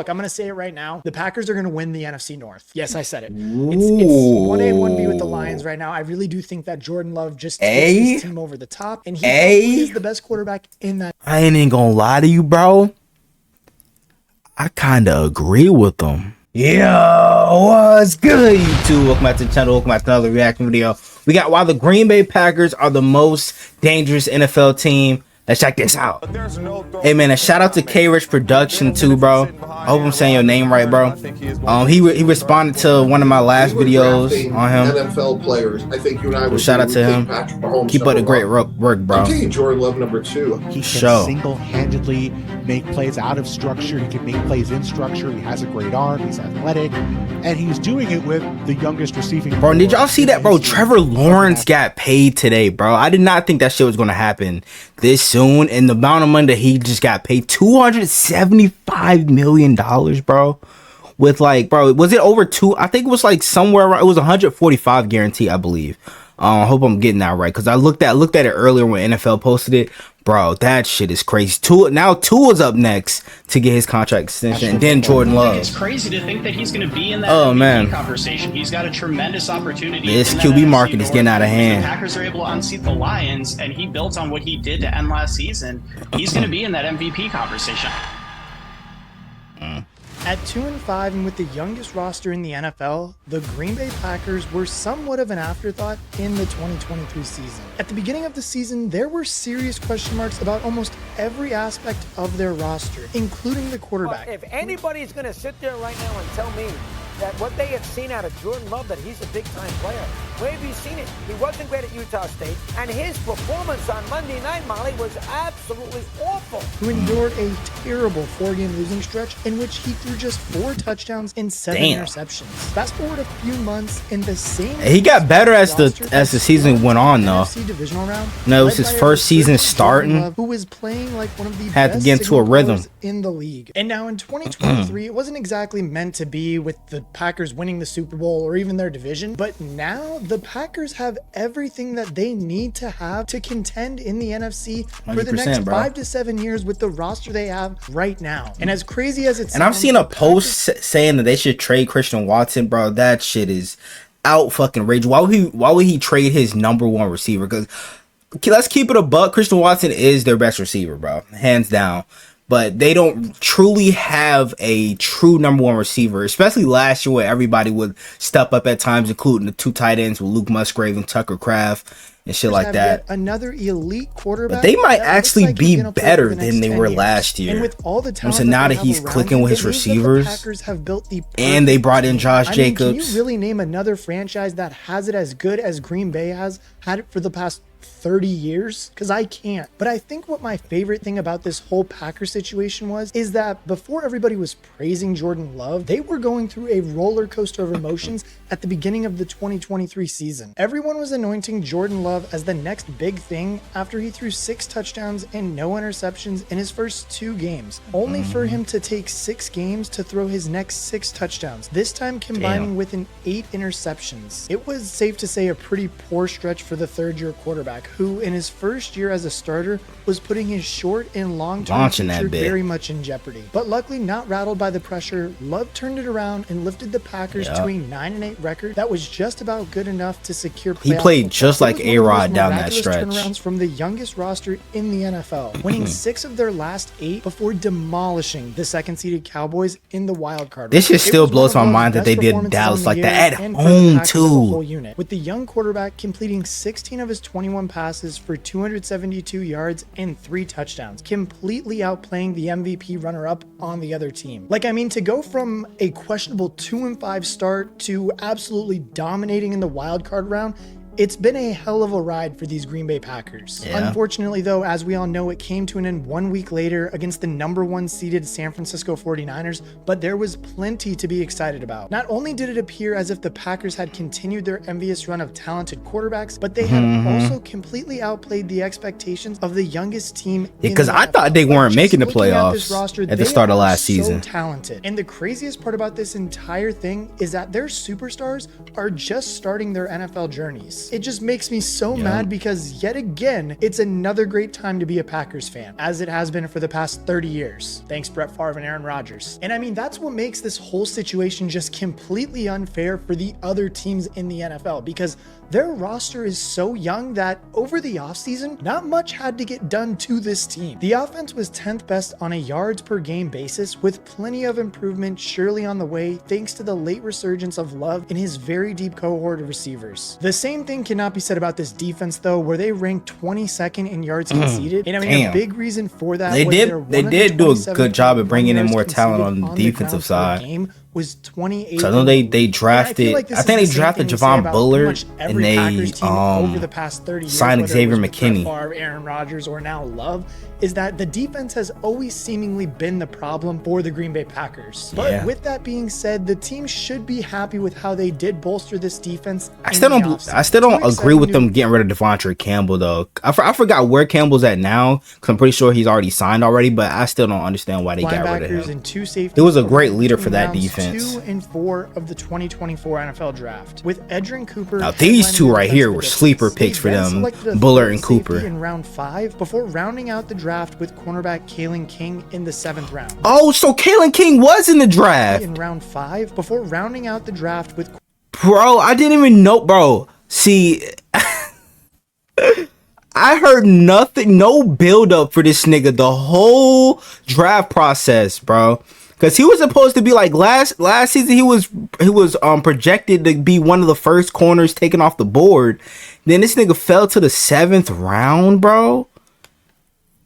Look, I'm going to say it right now. The Packers are going to win the NFC North. Yes, I said it. It's 1A, 1B with the Lions right now. I really do think that Jordan Love just takes this team over the top, and he probably is the best quarterback in that. I ain't even gonna lie to you, bro. I kind of agree with them. Yo, what's good, YouTube? Welcome back to the channel. Welcome back to another reaction video. We got why the Green Bay Packers are the most dangerous NFL team. Let's check this out. Hey man, a shout out to K-Rich Production too, bro. I hope I'm saying your name right, bro. He responded to one of my last videos on him. NFL players. I think you and I would shout out to him. Keep up the great work, bro. I'm taking Jordan Love number 2. He can single-handedly make plays out of structure. He can make plays in structure. He has a great arm. He's athletic, and he's doing it with the youngest receiving. Bro, did y'all see that, bro? Trevor Lawrence got paid today, bro. I did not think that shit was gonna happen this soon. And the amount of money that he just got paid, $275 million, bro. With like, bro, was it over two? I think it was like somewhere around, it was 145 guarantee, I believe. I hope I'm getting that right, because I looked at it earlier when NFL posted it. Bro, that shit is crazy. Now Tua's up next to get his contract extension, and then Jordan Love. It's crazy to think that he's going to be in that MVP conversation. He's got a tremendous opportunity. This QB market is getting out of hand. The Packers are able to unseat the Lions, and he built on what he did to end last season. He's going to be in that MVP conversation. At 2-5 and with the youngest roster in the NFL, the Green Bay Packers were somewhat of an afterthought in the 2023 season. At the beginning of the season, there were serious question marks about almost every aspect of their roster, including the quarterback. But if anybody's going to sit there right now and tell me that what they have seen out of Jordan Love, that he's a big-time player, where have you seen it? He wasn't great at Utah State, and his performance on Monday night, Molly, was absolutely awful. Who endured a terrible 4-game losing stretch in which he threw just 4 touchdowns and 7 interceptions. Fast forward a few months in the same. He got better as the season went on, though. Divisional round, no, it was his first season starting. Who was playing like one of the had best to get into a rhythm in the league. And now in 2023, it wasn't exactly meant to be with the Packers winning the Super Bowl or even their division, but now the Packers have everything that they need to have to contend in the NFC for the next 5 to 7 years with the roster they have right now. And as crazy as it's, and I've seen a post saying that they should trade Christian Watson, bro. That shit is out fucking rage. Why would he trade his #1 receiver? Because let's keep it a buck, Christian Watson is their best receiver, bro, hands down. But they don't truly have a true #1 receiver, especially last year where everybody would step up at times, including the 2 tight ends with Luke Musgrave and Tucker Kraft and shit like that. Another elite quarterback. But they might actually be better than they were last year. And with all the talent so now that he's clicking with his receivers, and they brought in Josh Jacobs. Can you really name another franchise that has it as good as Green Bay has had it for the past 30 years? Because I can't. But I think what my favorite thing about this whole Packers situation is that before everybody was praising Jordan Love, they were going through a roller coaster of emotions at the beginning of the 2023 season. Everyone was anointing Jordan Love as the next big thing after he threw 6 touchdowns and no interceptions in his first 2 games, only for him to take 6 games to throw his next 6 touchdowns, this time combining with an 8 interceptions. It was safe to say a pretty poor stretch for the third-year quarterback, who in his first year as a starter was putting his short and long-term future very much in jeopardy. But luckily not rattled by the pressure, Love turned it around and lifted the Packers to a 9-8 record that was just about good enough to secure playoff. He played just like A-Rod down that stretch. Turnarounds from the youngest roster in the NFL, winning 6 of their last 8 before demolishing the second-seeded Cowboys in the wild card. This shit still blows my mind that they did Dallas like that at home too. With the young quarterback completing 16 of his 21 passes for 272 yards and 3 touchdowns, completely outplaying the MVP runner-up on the other team. Like, I mean, to go from a questionable 2-5 start to absolutely dominating in the wild card round, it's been a hell of a ride for these Green Bay Packers. Unfortunately, though, as we all know, it came to an end 1 week later against the #1 seeded San Francisco 49ers, but there was plenty to be excited about. Not only did it appear as if the Packers had continued their envious run of talented quarterbacks, but they had also completely outplayed the expectations of the youngest team. Because I thought they weren't making the playoffs at the start of last season. Talented. And the craziest part about this entire thing is that their superstars are just starting their NFL journeys. It just makes me so mad because yet again, it's another great time to be a Packers fan, as it has been for the past 30 years. Thanks Brett Favre and Aaron Rodgers. And I mean, that's what makes this whole situation just completely unfair for the other teams in the NFL, because their roster is so young that over the offseason, not much had to get done to this team. The offense was 10th best on a yards per game basis, with plenty of improvement surely on the way thanks to the late resurgence of Love in his very deep cohort of receivers. The same thing cannot be said about this defense though, where they ranked 22nd in yards conceded. And I mean, a big reason for that they did do a good job of bringing in more talent on the defensive side. Was 28. So I know they drafted. I think they drafted Javon Bullard, and they over the past 30 years, signed Xavier McKinney. Favre, Aaron Rodgers, or now Love, is that the defense has always seemingly been the problem for the Green Bay Packers. But with that being said, the team should be happy with how they did bolster this defense. I still don't agree with them getting rid of Devontae Campbell though. I forgot where Campbell's at now, because I'm pretty sure he's already signed already. But I still don't understand why they got rid of him. And 2 safeties. He was a great leader for that defense. 2 and 4 of the 2024 NFL draft, with Edgerrin Cooper. Now these two right here were sleeper picks for them, Bullard and Cooper. In round 5, before rounding out the draft with cornerback Kalen King in the 7th round. Oh, so Kalen King was in the draft in round 5, before rounding out the draft with. Bro, I didn't even know, bro. See, I heard nothing, no build up for this nigga the whole draft process, bro. Because he was supposed to be like last season. He was projected to be one of the first corners taken off the board. Then this nigga fell to the 7th round, bro.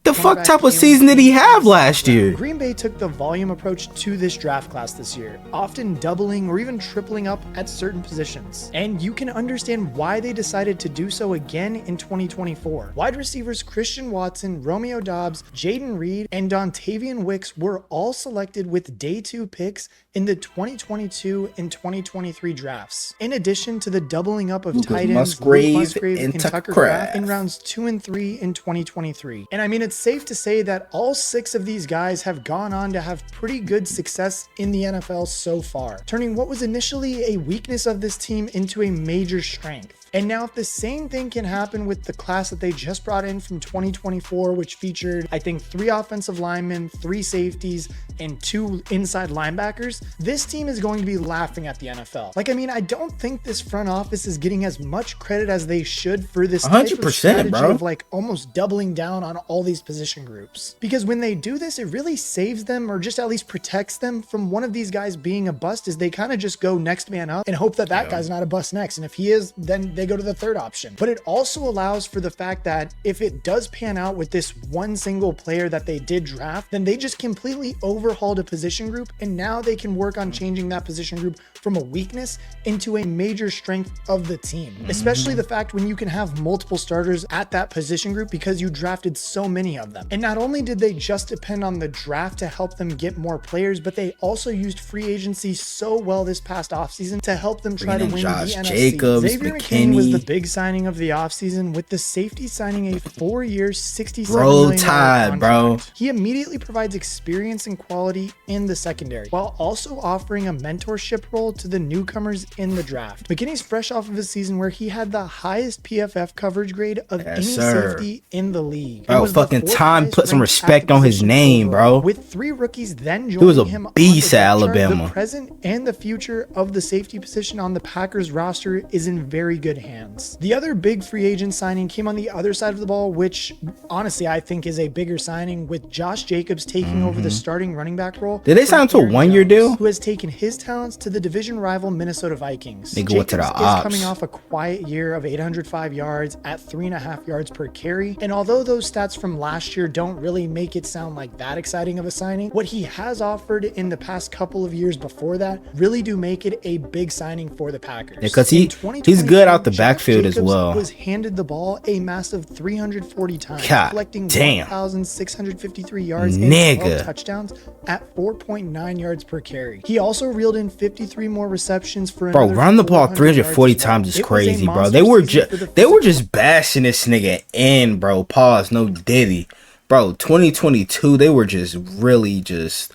The fuck type of season did he have last year? Green Bay took the volume approach to this draft class this year, often doubling or even tripling up at certain positions. And you can understand why they decided to do so again in 2024. Wide receivers Christian Watson, Romeo Doubs, Jaden Reed, and Dontavian Wicks were all selected with day 2 picks in the 2022 and 2023 drafts. In addition to the doubling up of tight ends Musgrave and Tucker Kraft in rounds 2 and 3 in 2023. And I mean, it's safe to say that all 6 of these guys have gone on to have pretty good success in the NFL so far, turning what was initially a weakness of this team into a major strength. And now if the same thing can happen with the class that they just brought in from 2024, which featured, I think, 3 offensive linemen, 3 safeties, and 2 inside linebackers, this team is going to be laughing at the NFL. Like, I mean, I don't think this front office is getting as much credit as they should for this type of strategy of like almost doubling down on all these position groups. Because when they do this, it really saves them, or just at least protects them from one of these guys being a bust, as they kind of just go next man up and hope that that guy's not a bust next. And if he is, then they go to the 3rd option. But it also allows for the fact that if it does pan out with this one single player that they did draft, then they just completely overhauled a position group, and now they can work on changing that position group from a weakness into a major strength of the team. Especially the fact when you can have multiple starters at that position group because you drafted so many of them. And not only did they just depend on the draft to help them get more players, but they also used free agency so well this past offseason to help them try to win Josh the NFC. Jacobs, Xavier McKinney was the big signing of the offseason, with the safety signing a 4-year, $67 million contract. Bro. He immediately provides experience and quality in the secondary, while also offering a mentorship role to the newcomers in the draft. McKinney's fresh off of a season where he had the highest PFF coverage grade of any safety in the league. Bro, fucking time put some respect on his name, bro. With 3 rookies then joining he was a him beast at on the Alabama. The present and the future of the safety position on the Packers roster is in very good hands. The other big free agent signing came on the other side of the ball, which honestly I think is a bigger signing, with Josh Jacobs taking over the starting running back role. Did they sign to a 1-year deal? Who has taken his talents to the division rival Minnesota Vikings. Nigga went to the Jacobs ops. is coming off a quiet year of 805 yards at 3.5 yards per carry. And although those stats from last year don't really make it sound like that exciting of a signing, what he has offered in the past couple of years before that really do make it a big signing for the Packers. Yeah, because he's good out the backfield as well. Was handed the ball a massive 340 times, God collecting damn. 1,653 yards and Nigga. 12 touchdowns at 4.9 yards per carry. He also reeled in 53 more receptions for Bro, another run the ball 400 340 yards. times is It was a crazy, bro. monster They were season for the they were just bashing this nigga in, bro. Pause, no Diddy. Bro, 2022, they were just really just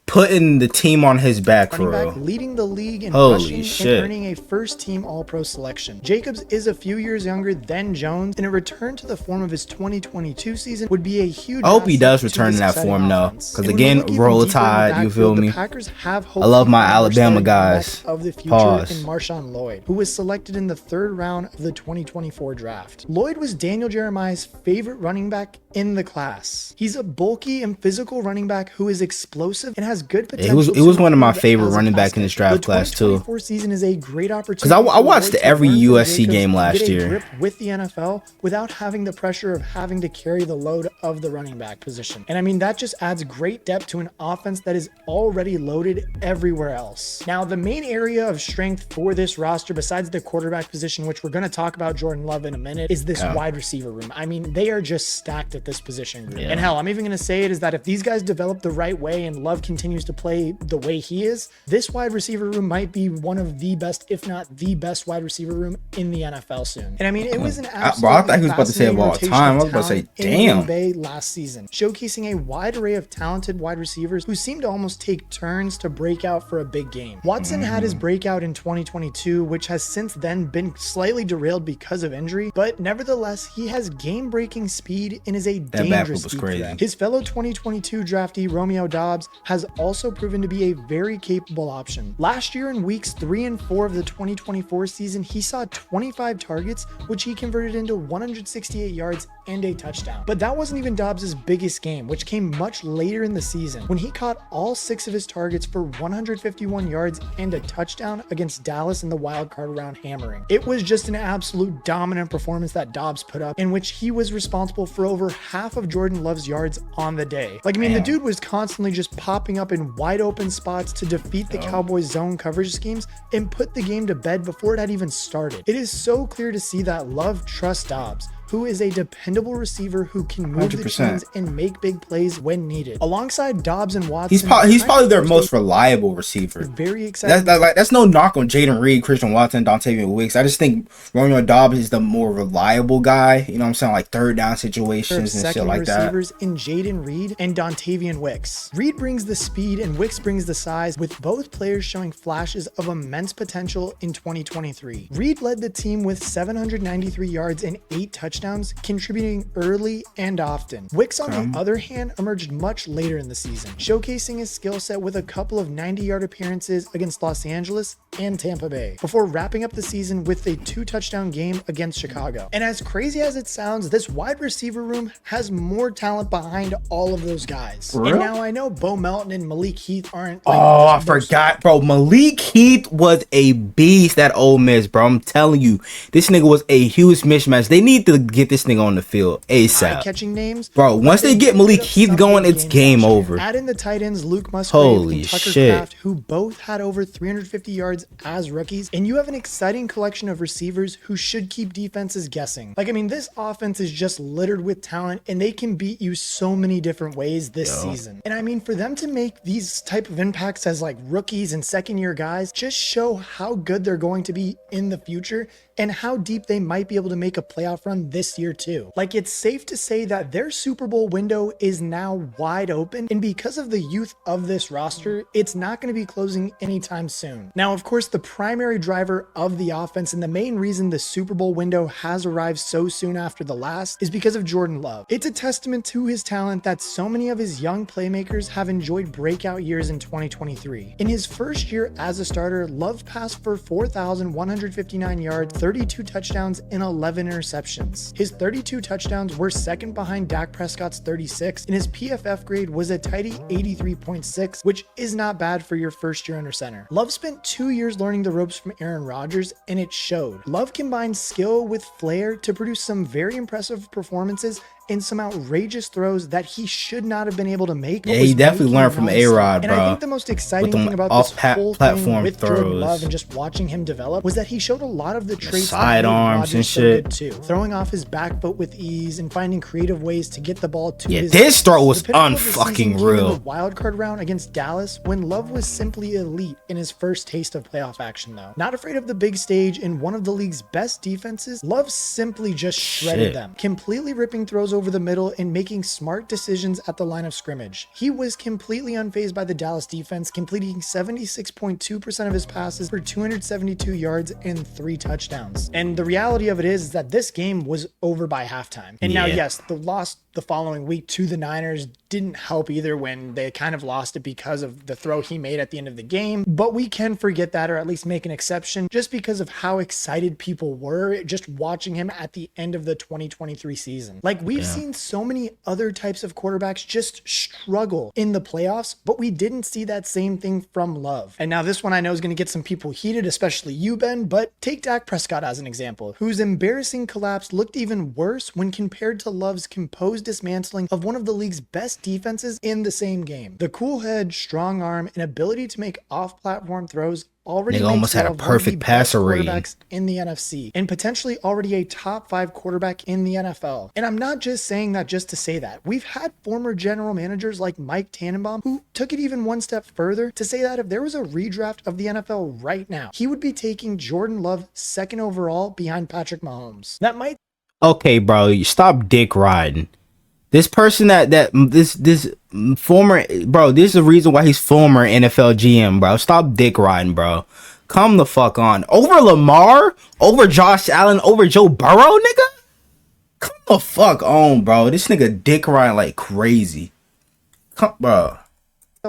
putting the team on his back for running back, real. leading the league in Holy rushing shit. and earning a first-team All-Pro selection. Jacobs is a few years younger than Jones, and a return to the form of his 2022 season would be a huge I hope he asset does to return this to that exciting form though, offense. because And when we again, look even roll deeper in the tide. You backfield, feel the me? Packers have I love my hopefully Alabama understood guys. the of the future Pause. in Marshawn Lloyd, who was selected in the 3rd round of the 2024 draft. Lloyd was Daniel Jeremiah's favorite running back in the class. He's a bulky and physical running back who is explosive and has good potential. He was one of my improve favorite as a running pass back in this catcher. draft The class too. 2024 season is a great opportunity. 'Cause I for watched Lloyd to every learn from USC Jacobs game and last get a year. grip with the NFL without having the pressure of having to carry the load of the running back position. And I mean, that just adds great depth to an offense that is already loaded everywhere else. Now, the main area of strength for this roster, besides the quarterback position, which we're going to talk about Jordan Love in a minute, is this wide receiver room. I mean, they are just stacked at this position group. And hell, I'm even going to say it is that if these guys develop the right way and Love continues to play the way he is, this wide receiver room might be one of the best, if not the best wide receiver room in the NFL soon. And I mean, it was an absolutely Bro, I thought he was about to say of all fascinating time. I was rotation about to say, of talent in damn. Green Bay last season, showcasing a wide array of talented wide receivers who seem to almost take turns to break out for a big game. Watson had his breakout in 2022, which has since then been slightly derailed because of injury, but nevertheless, he has game-breaking speed and is a backflip dangerous was speed crazy. threat. His fellow 2022 draftee Romeo Doubs has also proven to be a very capable option. Last year in weeks 3 and 4 of the 2024 season, he saw 25 targets, which he converted into 168 yards and a touchdown. But that wasn't even Dobbs' biggest game, which came much later in the season when he caught all 6 of his targets for 151 yards and a touchdown against Dallas in the wild card round hammering. It was just an absolute dominant performance that Dobbs put up, in which he was responsible for over half of Jordan Love's yards on the day. Like, I mean, the dude was constantly just popping up in wide open spots to defeat the Cowboys' zone coverage schemes and put the game to bed before it had even started. It is so clear to see that Love trusts Dobbs, who is a dependable receiver who can move the 100%. chains and make big plays when needed. Alongside Dobbs and Watson, He's probably their most reliable receiver. very exciting. That's no knock on Jaden Reed, Christian Watson, Dontavian Wicks. I just think Romeo Dobbs is the more reliable guy. You know what I'm saying? Like third down situations and shit like that. receivers in Jaden Reed and Dontavian Wicks. Reed brings the speed and Wicks brings the size, with both players showing flashes of immense potential in 2023. Reed led the team with 793 yards and 8 touchdowns, contributing early and often. Wicks, on the other hand, emerged much later in the season, showcasing his skill set with a couple of 90-yard appearances against Los Angeles and Tampa Bay, before wrapping up the season with a 2-touchdown game against Chicago. And as crazy as it sounds, this wide receiver room has more talent behind all of those guys. For And real? now I know Bo Melton and Malik Heath aren't like, Oh, I those- forgot, bro. Malik Heath was a beast at Ole Miss, bro. I'm telling you, this nigga was a huge mismatch. They need to get this nigga on the field ASAP. eye-catching names. Bro, once they get Malik Heath going, it's game over. Add in the tight ends Luke Musgrave Holy and Tucker shit. Kraft, who both had over 350 yards as rookies, and you have an exciting collection of receivers who should keep defenses guessing. Like, I mean, this offense is just littered with talent, and they can beat you so many different ways this season. And I mean, for them to make these type of impacts as like rookies and second-year guys just show how good they're going to be in the future and how deep they might be able to make a playoff run this year too. Like, it's safe to say that their Super Bowl window is now wide open, and because of the youth of this roster, it's not going to be closing anytime soon. Now, of course, the primary driver of the offense and the main reason the Super Bowl window has arrived so soon after the last is because of Jordan Love. It's a testament to his talent that so many of his young playmakers have enjoyed breakout years in 2023. In his first year as a starter, Love passed for 4,159 yards, 32 touchdowns, and 11 interceptions. His 32 touchdowns were second behind Dak Prescott's 36, and his PFF grade was a tidy 83.6, which is not bad for your first year under center. Love spent 2 years learning the ropes from Aaron Rodgers, and it showed. Love combined skill with flair to produce some very impressive performances and some outrageous throws that he should not have been able to make. Yeah, he definitely learned from A-Rod, And bro. I think the most exciting With them thing about this whole thing off-platform with Jordan throws. Love and just watching him develop was that he showed a lot of the traits that made sidearms Rodgers and so shit. good too. Throwing off his back foot with ease and finding creative ways to get the ball to Yeah, his this throw was The pinnacle of the season unfucking came in real. the wild card round against Dallas, when Love was simply elite in his first taste of playoff action though. Not afraid of the big stage in one of the league's best defenses, Love simply just shredded Shit. them, completely ripping throws throws over the middle and making smart decisions at the line of scrimmage. He was completely unfazed by the Dallas defense, completing 76.2% of his passes for 272 yards and 3 touchdowns. And the reality of it is that this game was over by halftime. And now, yes, the loss the following week to the Niners didn't help either when they kind of lost it because of the throw he made at the end of the game. But we can forget that, or at least make an exception, just because of how excited people were just watching him at the end of the 2023 season. Like, we've seen so many other types of quarterbacks just struggle in the playoffs, but we didn't see that same thing from Love. And now this one I know is going to get some people heated, especially you, Ben, but take Dak Prescott as an example, whose embarrassing collapse looked even worse when compared to Love's composed dismantling of one of the league's best defenses in the same game. The cool head, strong arm, and ability to make off-platform throws already They almost had a perfect passer rating quarterbacks in the NFC, and potentially already a top 5 quarterback in the NFL. And I'm not just saying that just to say that. We've had former general managers like Mike Tannenbaum who took it even one step further to say that if there was a redraft of the NFL right now, he would be taking Jordan Love 2nd overall behind Patrick Mahomes. That might Okay, bro, you stop dick riding. This person this former, bro, this is the reason why he's former NFL GM, bro. Stop dick riding, bro. Come the fuck on. Over Lamar? Over Josh Allen? Over Joe Burrow, nigga? Come the fuck on, bro. This nigga dick riding like crazy. Come, bro.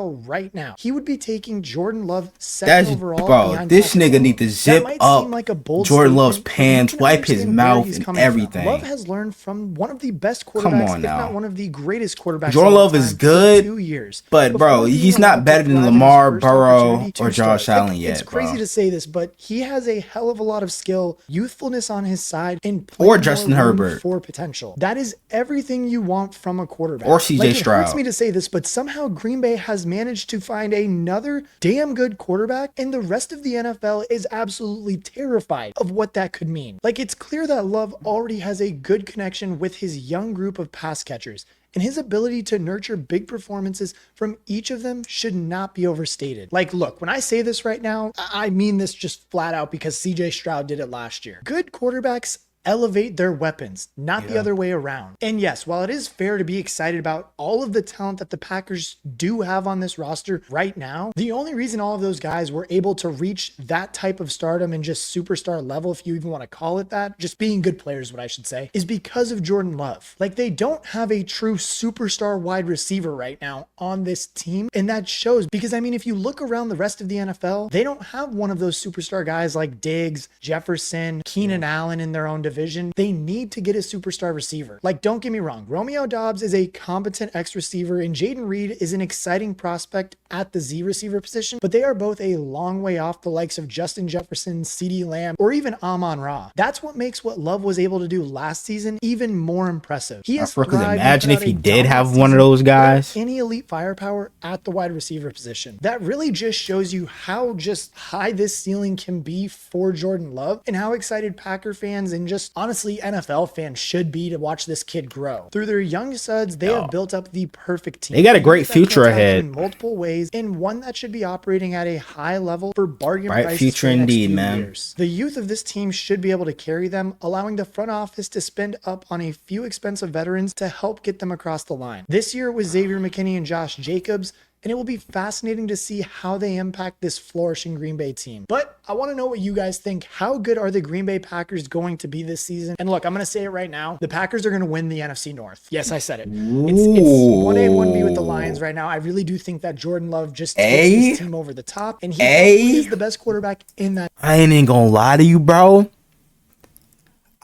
right now, he would be taking Jordan Love 2nd overall. Bro, this nigga need to zip up like a bold Jordan Love's statement, pants, wipe his mouth and everything. Love has learned from one of the best quarterbacks, if not one of the greatest quarterbacks. Jordan Love is good, 2 years. But bro, he's not better than Lamar, Burrow, or Josh Allen yet. It's crazy to say this, but he has a hell of a lot of skill, youthfulness on his side, and or Justin Herbert for potential. That is everything you want from a quarterback. Or CJ Stroud. It hurts me to say this, but somehow Green Bay has managed to find another damn good quarterback, and the rest of the NFL is absolutely terrified of what that could mean. Like, it's clear that Love already has a good connection with his young group of pass catchers, and his ability to nurture big performances from each of them should not be overstated. Like, look, when I say this right now, I mean this just flat out because CJ Stroud did it last year. Good quarterbacks elevate their weapons, not the other way around. And yes, while it is fair to be excited about all of the talent that the Packers do have on this roster right now, the only reason all of those guys were able to reach that type of stardom and just superstar level, if you even want to call it that, just being good players, what I should say, is because of Jordan Love. Like, they don't have a true superstar wide receiver right now on this team, and that shows because, I mean, if you look around the rest of the NFL, they don't have one of those superstar guys like Diggs, Jefferson, Keenan Allen in their own division. They need to get a superstar receiver. Like, don't get me wrong, Romeo Doubs is a competent X receiver and Jaden Reed is an exciting prospect at the Z receiver position, but they are both a long way off the likes of Justin Jefferson, CeeDee Lamb, or even Amon-Ra. That's what makes what Love was able to do last season even more impressive. He has imagine if he did have one of those guys. Any elite firepower at the wide receiver position. That really just shows you how just high this ceiling can be for Jordan Love and how excited Packer fans and just honestly NFL fans should be to watch this kid grow. Through their young studs, they have built up the perfect team. They got a great future ahead in multiple ways, and one that should be operating at a high level for bargain prices future for the indeed, next few man. years. The youth of this team should be able to carry them, allowing the front office to spend up on a few expensive veterans to help get them across the line. This year it was Xavier McKinney and Josh Jacobs, and it will be fascinating to see how they impact this flourishing Green Bay team. But I want to know what you guys think. How good are the Green Bay Packers going to be this season? And look, I'm going to say it right now. The Packers are going to win the NFC North. Yes, I said it. It's 1A, 1B with the Lions right now. I really do think that Jordan Love just takes this team over the top, and he is the best quarterback in that. I ain't even gonna lie to you, bro.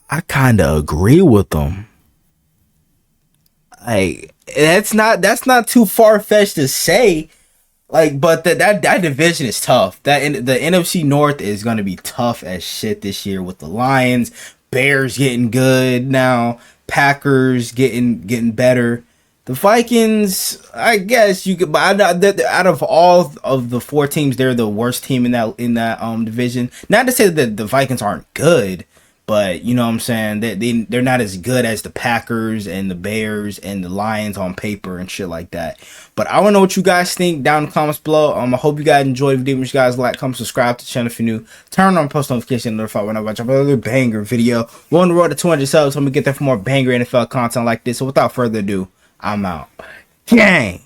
I kind of agree with them. Like, that's not too far-fetched to say, like, but that division is tough. The NFC North is gonna be tough as shit this year with the Lions, Bears getting good now, Packers getting better. The Vikings, I guess you could, but out of all of the 4 teams, they're the worst team in that division. Not to say that the Vikings aren't good, But you know what I'm saying? They're not as good as the Packers and the Bears and the Lions on paper and shit like that. But I want to know what you guys think down in the comments below. I hope you guys enjoyed the video. Make sure you guys like, comment, subscribe to the channel if you're new. Turn on post notification notified whenever I drop another banger video. We're on the road to 200 subs. So I'm going to get there for more banger NFL content like this. So without further ado, I'm out. Gang!